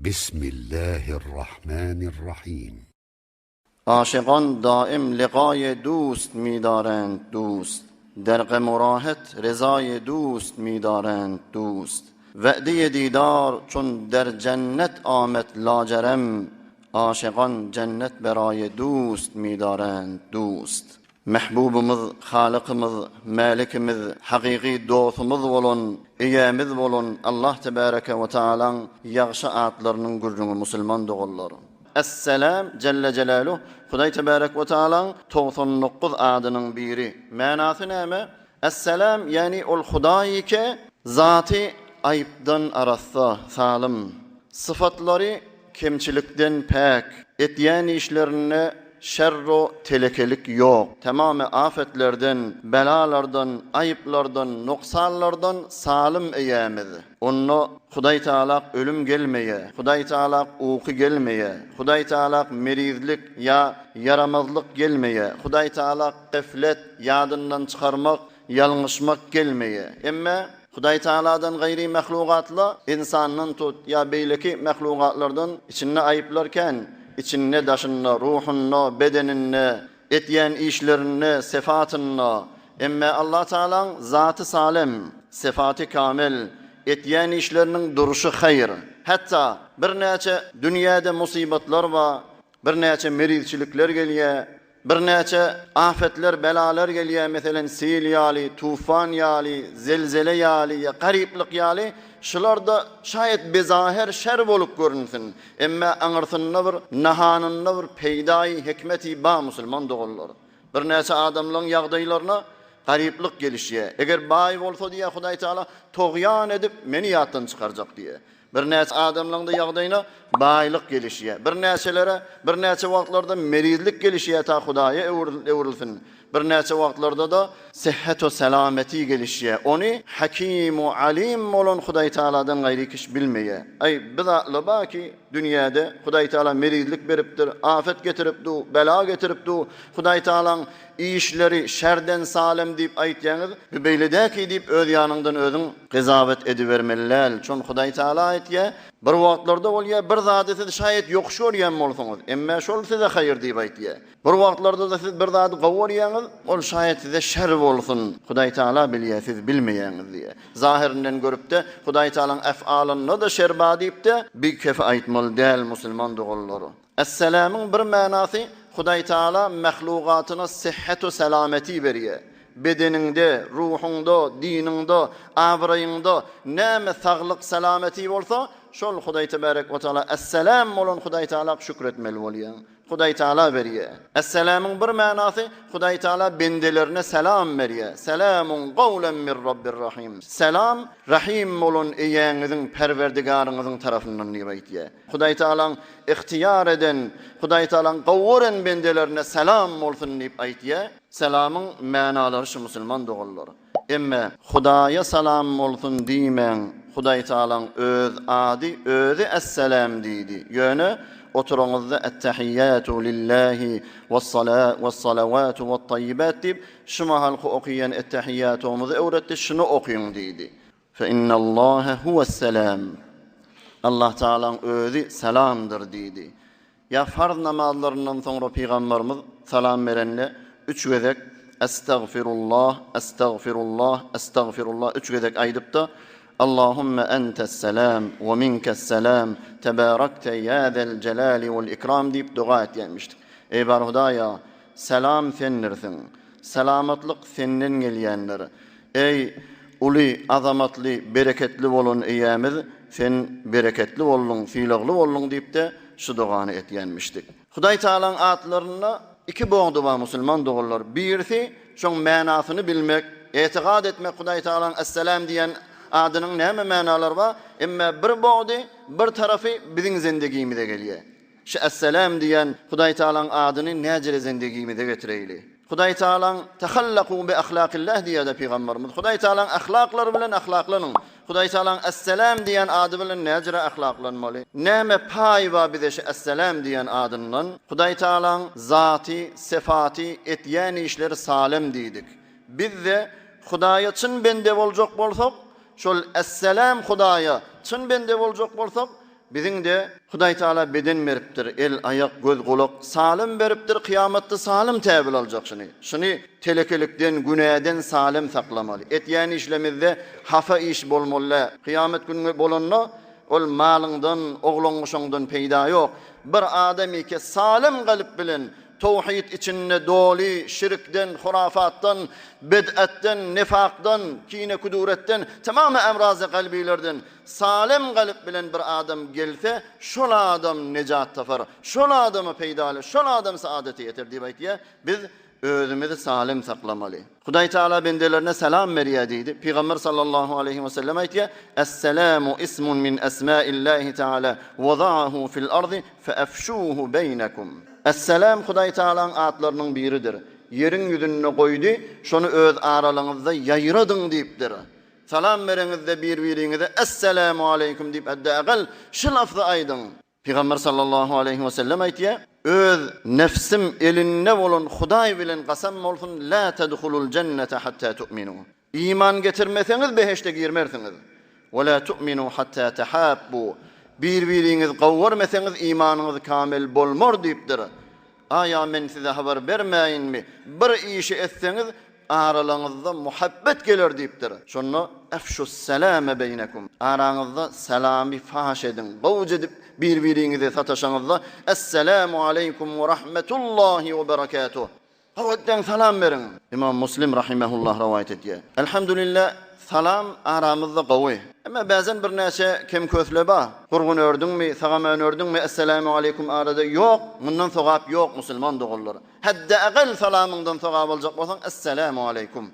بسم الله الرحمن الرحیم. عاشقان دائم لقای دوست می‌دارند دوست، در غم و راحت رضای دوست می‌دارند دوست. وعده دیدار چون در جنت آمد لاجرم، عاشقان جنت برای دوست می‌دارند دوست. Mehbubumuz, Halıkımız, Malikimiz, hakiki dostumuz bolun, iyemiz bolun, Allah Tebareke ve Teala'nın yağşı atlarının gurrunu Müslüman doğulları. Esselam Celle Celaluhu, Huday Tebareke ve Teala'nın 99 adının biri. Manası neme? Esselam yani ol Hudayi ke zati ayıpdan arassa salim. Sıfatları kemçilikten pek, etyen işlerine şerro telekelik yok. Tamamı afetlerden, belalardan, ayıplardan, noksanlardan salim eyyemiz. Onu Huday Teala ölüm gelmeye, Huday Teala uyku gelmeye, Huday Teala merizlik ya yaramazlık gelmeye, Huday Teala gaflet yadından çıkarmak, yanlışmak gelmeye. Ama Huday Teala'dan gayri mahlukatla insanın tut ya beyleki mahlukatlardan içinde ayıplarken İçinne daşınna, ruhunna, bedeninne, etyen işlerinne, sefatınna. Emme Allah Teala'nın zatı salim, sefati kamil, etyen işlerinin duruşu hayır. Hatta bir neçe dünyada musibetler var, bir neçe merizçilikler geliyor, bir neçe afetler, belalar geliyor. Mesela sel yali, tufan yali, zelzele yali, gariplik yali. Şularda şayet bezahir şer bolup görünsün. Emme anırsınna bir, nahanınna bir peydai hikmeti ba Müslüman doğulları. Bir neçe adamların yağdaylarına gariplik gelişiye. Eğer bay olsa diye Huday Teala toğyan edip meni yattan çıkaracak diye. Bir neçe adamların da yağdayına baylık gelişiye. Bir neçe vaktlarda merizlik gelişiye ta Huday'a evrilsin. Bir neçe vaktlarda da sıhhat ve selameti gelişiye. Onu hakim ve alim olan Huday Teala'dan gayri kiş bilmeye. Ay bizatlı ba ki dünyada Huday Teala merizlik beriptir, afet getiripdu, bela getiripdu. Huday Teala'nın işleri şerden salim deyip aytyanız, beylideki deyip öz yanından özün qezavet edivermeliler. Çon Huday Teala aytya, bir vaktlarda olya bir zatı siz şayet yokşur yem olsanız, emme şol size hayır deyip aytya. Bir vaktlarda da siz bir zatı qavuryanız, ol şayet size şer olsun. Huday Teala bilye, siz bilmeyeniz diye. Zahirinden görüp de Huday Teala'nın ef'alını da şerba deyip de bir kefe aytmalı değil Müslüman doğulları. Esselam'ın bir manası Huday Teala mahlukatına sıhhat ve selameti veriyor. Bedeninde, ruhunda, dininde, avrayında näme sağlık selameti olsa, şol Huday Tebarek ve Teala esselam olan Huday Teala şükretmeli bolýan. Huday Teala veriyor. Esselam'ın bir manası Huday Teala bendelerine selam veriyor. Selamun qawlan min Rabbir Rahim. Selam Rahim olan eýäňiziň Perwerdigaryňyzyň tarapyndan diýip Huday Teala'ň ihtiyar eden, Huday Teala'ň qawuran bendelerine selam bolsun diýip aýtýar. Selamın manalary şu Müslüman doğulları. Emme Hudaya salam olsun diýmen, Huday Teala'nın öz adi, özü esselam diýdi. Ýöne oturuňuzda ettehiyyatu lillahi ve's-salavatu ve't-tayyibat diýip şu mahalky okuyan ettehiyyatumuzy öwretdi, şunu okuýun diýdi. Fe innallaha huves-selam. Allah Teala'nın özü selamdır diýdi. Ya farz namazlarından sonra Peygamberimiz salam verenle üç gezek estağfirullah, estağfirullah, estağfirullah üç gezek aydıp da Allahümme entes selam ve minkes selam tebarakte ya zel celali vel ikram deyip dua etmiştik. Ey bar Hudaya, selam senirsin, selamatlık senden gelyenler. Ey uli, azamatli, bereketli olun eyyamiz, sen bereketli olun, fiilaglı olun deyip de şu duanı etyenmiştik. Huday Teala'nın atlarına iki boğdu var Müslüman doğullar. Birisi şun manasını bilmek, etikad etmek Huday Teala'nın esselam diyen adının näme manalar var. Emme bir boğdu, bir tarafı bizim zindegimize geliyor. Şu esselam diyen Huday Teala'nın adını näcele zindegimize getireyli. Huday Teala'nın tehallaqu bi ahlakillah diye de Peygamberimiz. Huday Teala'nın ahlakları bilen ahlaklanın. Huday Teala'nın esselam diyen adı bilen näcele ahlaklanmalı. Näme pay var bize şu esselam diyen adından. Huday Teala'nın zati, sefati, etyen işleri salim diýdik. Biz de Hudaya çyn bende boljak bolsak, şol esselam Hudaya çyn bende boljak bolsak, Bizim de Hudaý Taala beden beripdir, el, ayak, göz, kulak salim beripdir. Kıyamatda salim täbil aljak şunu. Şunu telekelikden, günäden salim saklamaly. Etýän işlemizde hafa iş bolmaly. Kıyamet günü bolanna ol malyňdan, oglaňyşyňdan peýda ýok. Bir adamy ki salim galyp bilen tawhid içinde doli, şirkden, hurafatdan, bid'atdan, nifakdan, kine kuduretten, tamamı emrazi kalbilerden salim galyp bilen bir adam gelse, şol adam necat tapar, şol adamı peýdaly, şol adam saadete yeter diýip aýtýar. Biz özümüzi salim saklamaly. Hudaý Taala bendelerine selam berýär diýdi. Peygamber sallallahu aleyhi ve sellem aýtýar: "Es-selamu ismun min esma'illahi Taala, wada'ahu fil ardi fa'afshuhu beynakum." Es-selam Hudaý Taala'nın atlarynyň biridir. Yerin ýüzüne goýdy, şonu öz aralyňyzda ýaýradyň diýipdir. Salam bereňizde bir-biriňize "Esselamu aleykum" diýip edägel şu lafzy aýdyň. Peygamber sallallahu aleyhi ve sellem aýtýar: "Öz nefsim elinde bolan Hudaý bilen gasam bolsun, la tadkhulul cennete hatta tu'minu." İman getirmeseňiz beheşte girmersiňiz. "Ve la tu'minu hatta tahabbu." Bir-biriňiz gowwarmasaňyz imanyňyz kamil bolmar diýipdir. Aya men size habar bermäýinmi? Bir işi etseňiz aralarınızda muhabbet gelir deyipdir. Şunu efşus selame beynekum. Aranızda selami faş edin. Gavc edip birbirinize sataşanızda Esselamu aleykum ve rahmetullahi ve berekatuh. Havatten salam verin. İmam Müslim rahimehullah rivayet ediyor. Elhamdülillah salam aramızda qawy. Ama bazen bir näçe kim kösleba, gurgun ördüňmi, sagaman ördüňmi, Esselamu aleykum arada yok, mundan sogap yok musulman dogullar. Hadda aqal salamyňdan sogap boljak bolsaň Esselamu aleykum.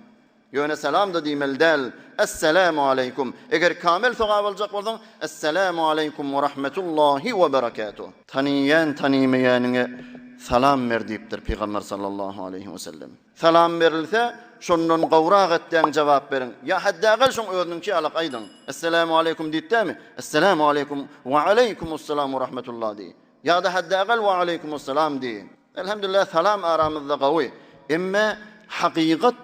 Ýöne salam da diýmel däl. Esselamu aleykum. Eger kamil sogap boljak bolsaň Esselamu aleykum we rahmetullahi we berekatuh. Taniýan taniýmaýanyňa salam ber diýipdir Peygamber sallallahu aleyhi we sellem. Salam berilse şondan gowrak etdiň jogap berin. Ya haddaqal şoň özüňki alaq aýdyň. Esselamu aleykum diýipdimi? Esselamu aleykum we aleykumussalam we rahmetullah diýip. Ya da haddaqal we aleykumussalam diýip. Elhamdülillah salam aramyzda gawy. Emma haqiqat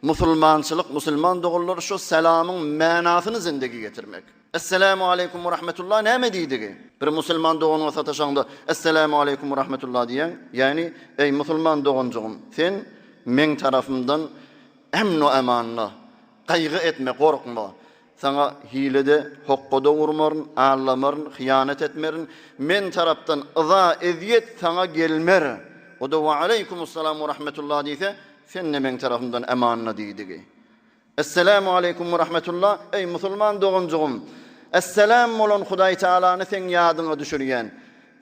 musulmançylyk, musulman dogullar şu salamyň manasyny zindagi getirmek. Esselamu aleykum we rahmetullah näme diýdigi? Bir musulman doganyňa sataşaňda Esselamu aleykum we rahmetullah diýen, ýani ey musulman doganjygym, sen men tarafımdan emnu emanna, kaygı etme, korkma. Sana hilede, hokkoda vurmarın, ağlamarın, hıyanet etmerin. Men taraftan ıza, eziyet sana gelmer. O da ve aleykumussalam ve rahmetullah deyse, sen de men tarafımdan emanna deydi. Esselamu aleykum ve rahmetullah. Ey musulman doğuncugum. Esselam olan Hudaý Taala'ny sen yadyňa düşürýän.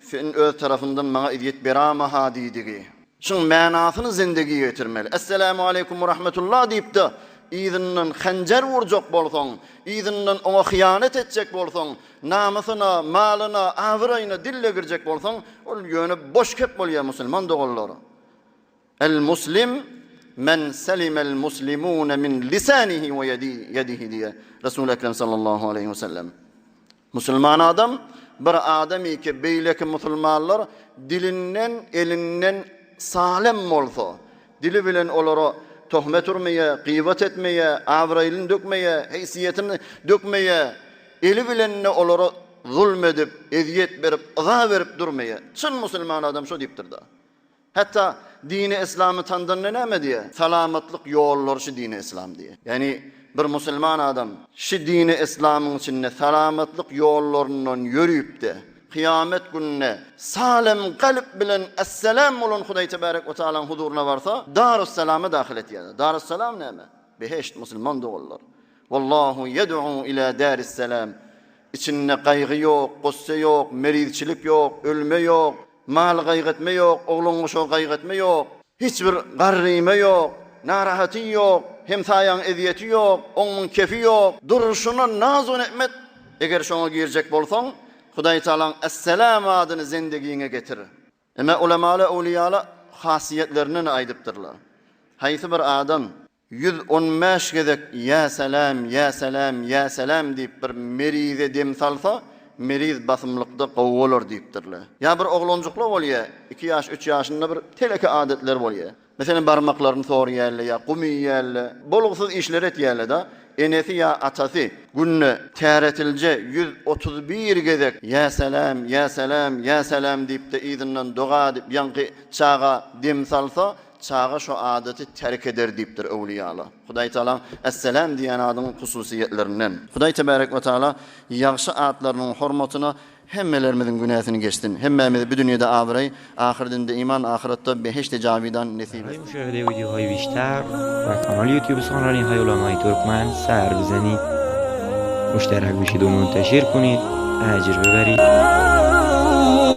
Sen öz tarafından bana eziyet beramaha deydi. Şun manasyny zindagi getirmeli. Esselamu aleykum ve rahmetullah deyip de izinden hanjar vurjak bolsaň, izinden ona hıyanet etjek bolsaň, namasyna, malyna, awraýyna dille girjek bolsaň, ol ýöne boş kep bolýar musulman dogullar. El muslim men salimel muslimuna min lisanihi ve yedihi diye Resul Ekrem sallallahu aleyhi ve sellem. Musulman adam bir adamy ki beýleki musulmanlar dilinden, elinden salim bolsa, dili bilen olara tohmet urmaya, gıybet etmeye, avraylyn dökmeye, heysiyetini dökmeye, eli bilenine olara zulmedip, eziyet berip, ıza verip durmaya. Çyn musulman adam şu diýipdir da. Hatta dini İslam'ı tanıdan näme diye? Salamatlyk ýollar şu dini İslam diye. Yani bir musulman adam şu dini İslam'ın içinde salamatlyk ýollaryndan ýörüp de kıyamet gününe salim kalp bilen esselam olan Hudaý tebarek ve Taala'nın huzuruna varsa Darussalam'a dahil etýär. Darussalam näme? Beheşt musulman dogullar. Wallahu yed'u ila darissalam. İçinde kaygı yok, gussa yok, merizçilik yok, ölme yok, mal gaýgatme yok, oglaňyşa gaýgatme yok, hiçbir garryme yok, narahaty yok, hemsaýaň eziyeti yok, oňyň kefi yok, duruşuna naz we nimet. Eger şoňa girjek bolsaň Hudaý Taala'nın Esselam adyny zindigiňe getirir. Emma ulemalar, awliyalar hasiyetlerini aýdypdyrlar. Haýsy bir adam 115 gezek ya salam, ya salam, ya salam diýip bir merize dem salsa, meriz basımlıkda qowwolur diýipdirler. Ya bir oglanjyklar bolýa, 2 ýaş, 3 ýaşynda bir teleke adetler bolýa. Mesela barmaklaryny soraýarlar ya gumyýarlar, bolugsyz işler etýärler da. Enesi ya atası günne täretilje 131 gezek ya selam ya selam ya selam diýip de izinden dua edip ýanky çağa dem salsa çağa şu adeti terk eder diýipdir öwliýalar. Hudaý Taala esselam diýen adyň hususiýetlerinden. Hudaý tebarek we taala ýagşy atlarynyň hormatyna hemmelerimizin günahsyny geçsin. Hemmemiz bu dünýede abiray, ahirinde iman, ahiretde beheşte cavidan nesip etsin. مشاهده ویدیوهای بیشتر و کانال یوتیوب سخنرانی های علمای ترکمن سر بزنید، مشترک بشید و منتشر کنید، اجر ببرید.